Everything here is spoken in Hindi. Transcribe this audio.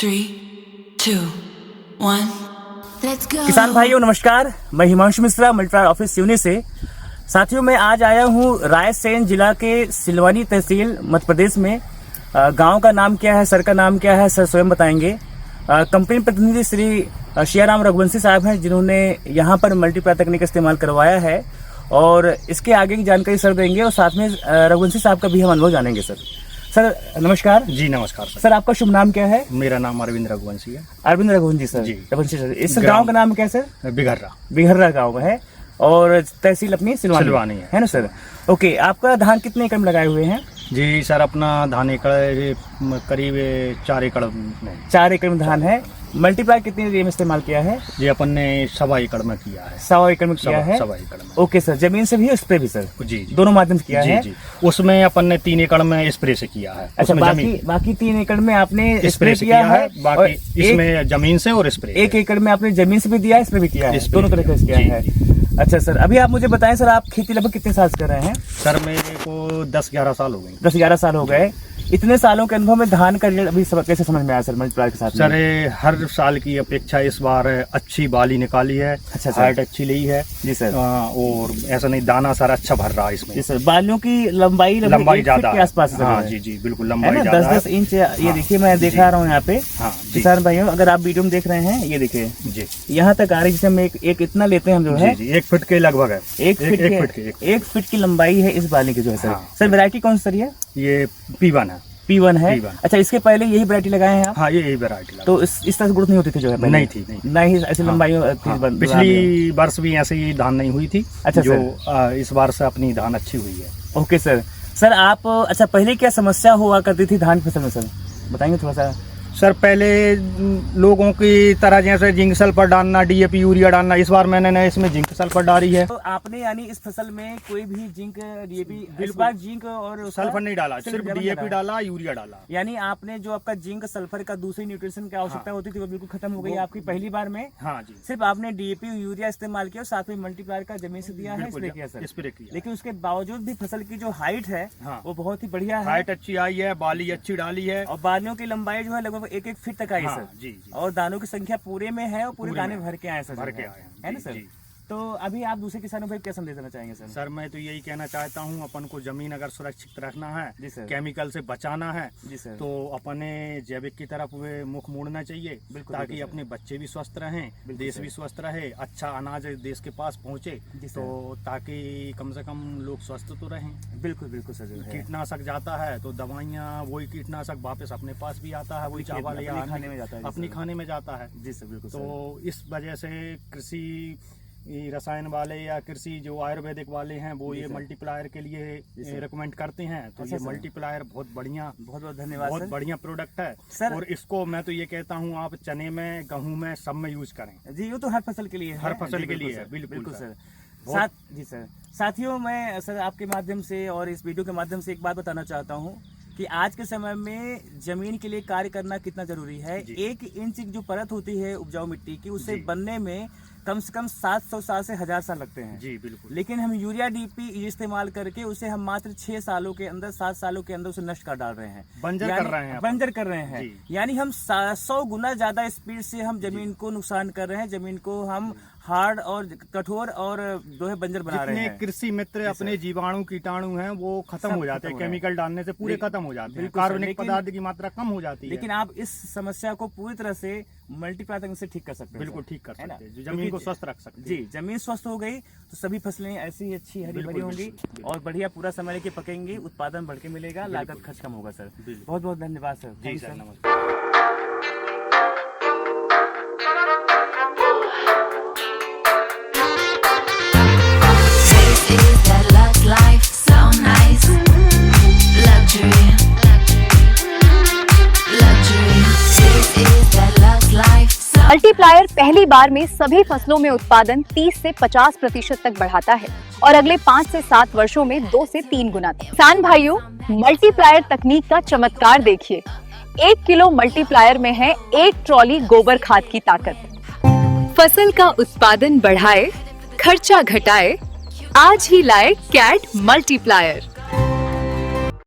3, 2, 1, let's go। किसान भाइयों नमस्कार, मैं हिमांशु मिश्रा मल्टीप्लायर ऑफिस सिवनी से। साथियों मैं आज आया हूँ रायसेन जिला के सिलवानी तहसील मध्य प्रदेश में। गांव का नाम क्या है, सर का नाम क्या है, सर स्वयं बताएंगे। कंपनी प्रतिनिधि श्री शियाराम रघुवंशी साहब हैं जिन्होंने यहाँ पर मल्टीप्लायर तकनीक का इस्तेमाल करवाया है और इसके आगे की जानकारी सर देंगे और साथ में रघुवंशी साहब का भी हम अनुभव जानेंगे। सर नमस्कार। जी नमस्कार सर। सर आपका शुभ नाम क्या है? मेरा नाम अरविंद रघुवंशी है। अरविंद रघुवंशी सर। जी। रघुवंशी सर, इस गांव का नाम क्या है सर? बिघर्रा। बिघर्रा गांव है और तहसील अपनी सिलवानी है ना सर? ओके, आपका धान कितने एकड़ में लगाए हुए हैं? जी सर, अपना धान एकड़ करीब 4 एकड़ में। 4 एकड़ में धान है। मल्टीप्लायर कितने एरिया में इस्तेमाल किया है? जी अपन ने 1.25 एकड़ में किया है। 1.25 एकड़ में किया है। 1.25 एकड़ में। ओके सर, जमीन से भी और स्प्रे भी सर? जी दोनों माध्यम से किया है। जी। उसमें अपन ने 3 एकड़ में स्प्रे से किया है। अच्छा, बाकी 3 एकड़ में आपने स्प्रे किया है। बाकी इसमें जमीन से और स्प्रे 1 एकड़ में आपने जमीन से भी दिया है, स्प्रे भी किया है, दोनों तरीके से किया है। अच्छा सर, अभी आप मुझे बताएं सर, आप खेती लगभग कितने साल से कर रहे हैं? सर मेरे को 10-11 साल हो गए। 10-11 साल हो गए। इतने सालों के अनुभव में धान का रिजल्ट अभी कैसे समझ में आया सर मल्टीप्लायर के साथ? सर हर साल की अपेक्षा इस बार अच्छी बाली निकाली है। अच्छा सर। हाइट अच्छी ली है। जी सर। और ऐसा नहीं, दाना सर अच्छा भर रहा है इसमें। जी सर, बालियों की लंबाई ज्यादा के आसपास है। हाँ जी बिल्कुल, लंबाई ज्यादा है। 10-10 इंच। ये देखिए, मैं दिखा रहा हूँ यहाँ पे। हाँ किसान भाइयों, अगर आप वीडियो में देख रहे हैं, ये देखिए जी, यहाँ तक आ रही है। जिसे हम एक इतना लेते हैं हम जो है 1 फीट के लगभग है। 1 फीट की लंबाई है इस बाली की जो है सर। सर वैरायटी कौन सी है? ये P1 है। P1 है। P1। अच्छा, इसके पहले यही वैरायटी लगाए हैं आप? हाँ, यही वैरायटी। तो इस तरह से ग्रोथ नहीं होती थी जो है पहले? नहीं थी, नहीं ऐसी लंबाई पिछली वर्ष भी ऐसे ही धान नहीं हुई थी। अच्छा जो इस बार से अपनी धान अच्छी हुई है। ओके सर आप अच्छा, पहले क्या समस्या हुआ करती थी धान फसल में सर, बताएंगे थोड़ा सा? सर पहले लोगों की तरह जैसे जिंक सल्फर डालना, DAP यूरिया डालना, इस बार मैंने इसमें जिंक सल्फर डाली है। तो आपने यानी इस फसल में कोई भी जिंक DAP, इस बार जिंक और सल्फर नहीं डाला, सिर्फ DAP डाला, यूरिया डाला। यानी आपने जो आपका जिंक सल्फर का दूसरी न्यूट्रिशन की आवश्यकता होती थी वो बिल्कुल खत्म हो गई आपकी पहली बार में। हाँ जी। सिर्फ आपने DAP यूरिया इस्तेमाल किया और साथ में मल्टीप्लायर का जमीन से दिया है, स्प्रे किया सर। स्प्रे किया। लेकिन उसके बावजूद भी फसल की जो हाइट है वो बहुत ही बढ़िया है। हाइट अच्छी आई है, बाली अच्छी डाली है और बालियों की लंबाई जो है लगभग 1-1 फीट तक आई है सर। जी। और दानों की संख्या पूरे में है और पूरे दाने भर के आए सर, भर के आए है ना सर? तो अभी आप दूसरे किसानों को क्या संदेश देना चाहेंगे सर? सर मैं तो यही कहना चाहता हूँ, अपन को जमीन अगर सुरक्षित रखना है, जी सर, केमिकल से बचाना है, जी सर, तो अपने जैविक की तरफ मुख मोड़ना चाहिए, ताकि अपने बच्चे भी स्वस्थ रहें, देश भी स्वस्थ रहे, अच्छा अनाज देश के पास पहुँचे, तो ताकि कम से कम लोग स्वस्थ तो रहें। बिल्कुल बिल्कुल सर। कीटनाशक जाता है तो दवाइयाँ, वही कीटनाशक वापस अपने पास भी आता है, वही चावल या खाने में जाता है, अपनी खाने में जाता है। जी सर बिल्कुल। तो इस वजह से कृषि रसायन वाले या कृषि जो आयुर्वेदिक वाले हैं वो ये मल्टीप्लायर के लिए रिकमेंड करते हैं। तो ये मल्टीप्लायर बहुत बढ़िया, बहुत धन्यवाद, बहुत बढ़िया प्रोडक्ट है सर। और इसको मैं तो ये कहता हूँ आप चने में, गेहूं में, सब में यूज करें। जी, वो तो हर फसल के लिए है। हर फसल के लिए है। बिल्कुल सर। जी सर। साथियों मैं सर आपके माध्यम से और इस वीडियो के माध्यम से एक बात बताना चाहता हूँ कि आज के समय में जमीन के लिए कार्य करना कितना जरूरी है। 1 इंच जो परत होती है उपजाऊ मिट्टी की, उससे बनने में कम से कम 700 साल से 1000 साल लगते हैं। जी बिल्कुल। लेकिन हम यूरिया DAP इस्तेमाल करके उसे हम मात्र 6 सालों के अंदर, 7 सालों के अंदर उसे नष्ट कर डाल रहे हैं, बंजर कर रहे हैं। यानी हम 100 गुना ज्यादा स्पीड से हम जमीन को नुकसान कर रहे हैं, जमीन को हम हार्ड और कठोर और जो है बंजर बना रहे हैं। कृषि मित्र अपने जीवाणु कीटाणु हैं वो खत्म हो जाते हैं, केमिकल डालने से पूरे खत्म हो जाते हैं, कार्बनिक पदार्थ की मात्रा कम हो जाती है। लेकिन आप इस समस्या को पूरी तरह से मल्टीप्लायर से ठीक कर सकते हैं। बिल्कुल ठीक कर सकते हैं, जमीन को स्वस्थ रख सकते हैं। जी, जमीन स्वस्थ हो गई तो सभी फसलें ऐसी ही अच्छी हरी भरी होंगी और बढ़िया पूरा समय लेके पकेंगी, उत्पादन बढ़ के मिलेगा, लागत खर्च कम होगा सर। बहुत बहुत धन्यवाद सर। जी सर, नमस्कार। मल्टीप्लायर पहली बार में सभी फसलों में उत्पादन 30 से 50% तक बढ़ाता है और अगले 5 से 7 वर्षों में 2 से 3 गुना तक। किसान भाइयों, मल्टीप्लायर तकनीक का चमत्कार देखिए। 1 किलो मल्टीप्लायर में है 1 ट्रॉली गोबर खाद की ताकत। फसल का उत्पादन बढ़ाए, खर्चा घटाए, आज ही लाए कैट मल्टीप्लायर।